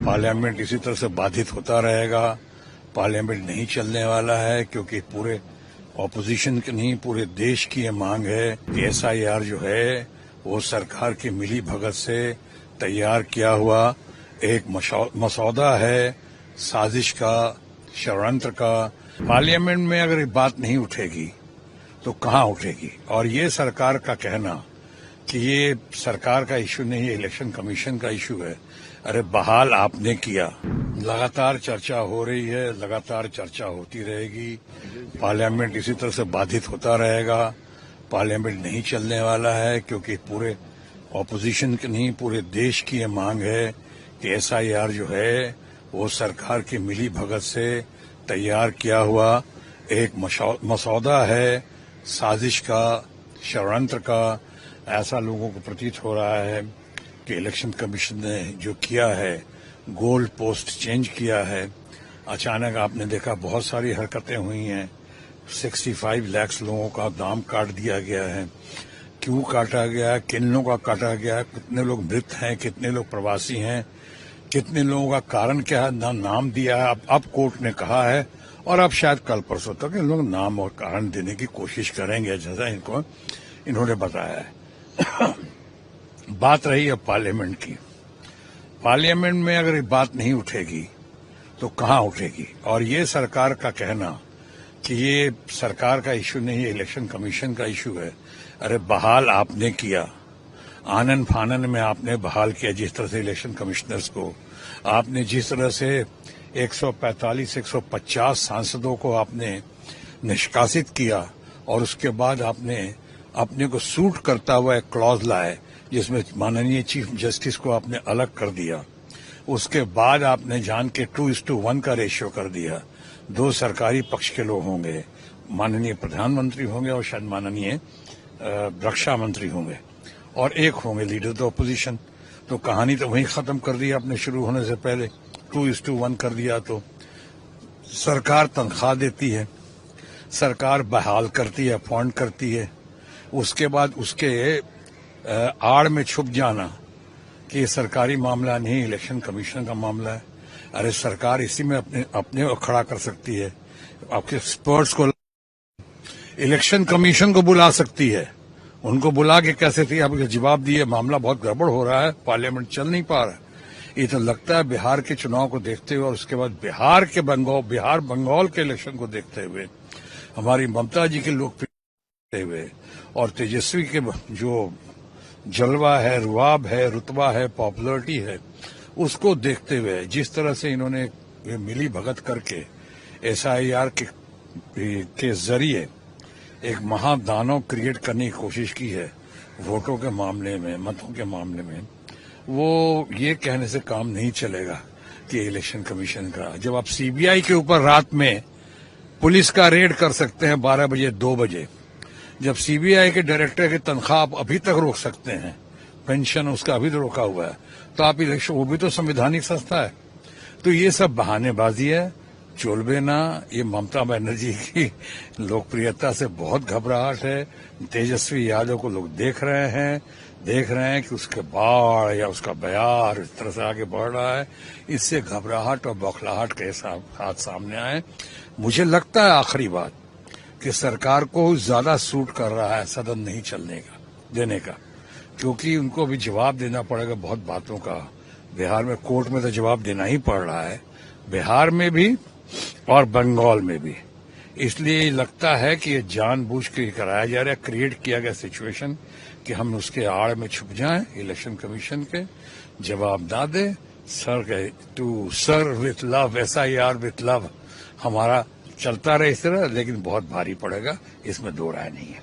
Parliament इसी तरह से बाधित होता रहेगा। पार्लियामेंट नहीं चलने वाला है क्योंकि पूरे ऑपोजिशन की नहीं, पूरे देश की ये मांग है कि एसआईआर जो है वो सरकार की मिली भगत से तैयार किया हुआ एक मसौदा है, साजिश का, षड्यंत्र का। पार्लियामेंट में अगर ये बात नहीं उठेगी तो कहां उठेगी? और ये सरकार का कहना कि ये सरकार का इश्यू नहीं है, इलेक्शन कमीशन का इश्यू है। अरे बहाल आपने किया। लगातार चर्चा हो रही है, लगातार चर्चा होती रहेगी। पार्लियामेंट इसी तरह से बाधित होता रहेगा। पार्लियामेंट नहीं चलने वाला है क्योंकि पूरे ऑपोजिशन की नहीं, पूरे देश की ये मांग है कि एसआईआर जो है वो सरकार की मिली भगत से तैयार किया हुआ एक मसौदा है, साजिश का, षड्यंत्र का। ऐसा लोगों को प्रतीत हो रहा है कि इलेक्शन कमीशन ने जो किया है, गोल्ड पोस्ट चेंज किया है। अचानक आपने देखा बहुत सारी हरकतें हुई हैं। 65 लाख लोगों का दाम काट दिया गया है। क्यों काटा गया, किन लोगों का काटा गया, कितने लोग मृत हैं, कितने लोग प्रवासी हैं, कितने लोगों का कारण क्या है, नाम दिया है। अब कोर्ट ने कहा है और अब शायद कल परसों तक इन लोग नाम और कारण देने की कोशिश करेंगे, जैसा इनको इन्होंने बताया है। बात रही है पार्लियामेंट की। पार्लियामेंट में अगर ये बात नहीं उठेगी तो कहां उठेगी? और ये सरकार का कहना कि ये सरकार का इश्यू नहीं है, इलेक्शन कमीशन का इश्यू है। अरे बहाल आपने किया। आनन फानन में आपने बहाल किया जिस तरह से इलेक्शन कमिश्नर्स को। आपने जिस तरह से 145-150 सांसदों को आपने निष्कासित किया और उसके बाद आपने अपने को सूट करता हुआ एक क्लॉज लाए जिसमें माननीय चीफ जस्टिस को आपने अलग कर दिया। उसके बाद आपने जान के 2:1 का रेशियो कर दिया। 2 सरकारी पक्ष के लोग होंगे, माननीय प्रधानमंत्री होंगे और शायद माननीय रक्षा मंत्री होंगे और एक होंगे लीडर द ऑपोजिशन। तो कहानी तो वहीं खत्म कर दी आपने शुरू होने से पहले। 2:1 कर दिया तो सरकार तनख्वाह देती है, सरकार बहाल करती है, अपॉइंट करती है। उसके बाद उसके आड़ में छुप जाना कि ये सरकारी मामला नहीं, इलेक्शन कमीशन का मामला है। अरे सरकार इसी में अपने को खड़ा कर सकती है। आपके एक्सपर्ट्स को इलेक्शन कमीशन को बुला सकती है, उनको बुला के कैसे थी आपके जवाब दिए, मामला बहुत गड़बड़ हो रहा है, पार्लियामेंट चल नहीं पा रहा है। ये तो लगता है बिहार के चुनाव को देखते हुए और उसके बाद बिहार बंगाल के इलेक्शन को देखते हुए, हमारी ममता जी के लोकप्रिय हुए और तेजस्वी के जो जलवा है, रुआब है, रुतबा है, पॉपुलरिटी है, उसको देखते हुए जिस तरह से इन्होंने मिली भगत करके एसआईआर के जरिए एक महादानव क्रिएट करने की कोशिश की है वोटों के मामले में, मतों के मामले में, वो ये कहने से काम नहीं चलेगा कि इलेक्शन कमीशन का। जब आप सीबीआई के ऊपर रात में पुलिस का रेड कर सकते हैं 12 बजे 2 बजे, जब सीबीआई के डायरेक्टर की तनख्वाह आप अभी तक रोक सकते हैं, पेंशन उसका अभी तो रोका हुआ है, तो आप इलेक्शन, वो भी तो संवैधानिक संस्था है। तो ये सब बहानेबाजी है, चोलबे ना। ये ममता बनर्जी की लोकप्रियता से बहुत घबराहट है। तेजस्वी यादव को लोग देख रहे हैं कि उसके बाढ़ या उसका बयार इस तरह से आगे बढ़ रहा है। इससे घबराहट और बौखलाहट के साथ सामने आए। मुझे लगता है आखिरी बात कि सरकार को ज्यादा सूट कर रहा है सदन नहीं देने का, क्योंकि उनको भी जवाब देना पड़ेगा बहुत बातों का। बिहार में कोर्ट में तो जवाब देना ही पड़ रहा है, बिहार में भी और बंगाल में भी। इसलिए लगता है कि ये जानबूझ के कराया जा रहा है, क्रिएट किया गया सिचुएशन कि हम उसके आड़ में छुप जाएं, इलेक्शन कमीशन के जवाब ना दे। To serve with love, SIR with love हमारा चलता रहे इस तरह, लेकिन बहुत भारी पड़ेगा, इसमें दो राय नहीं है।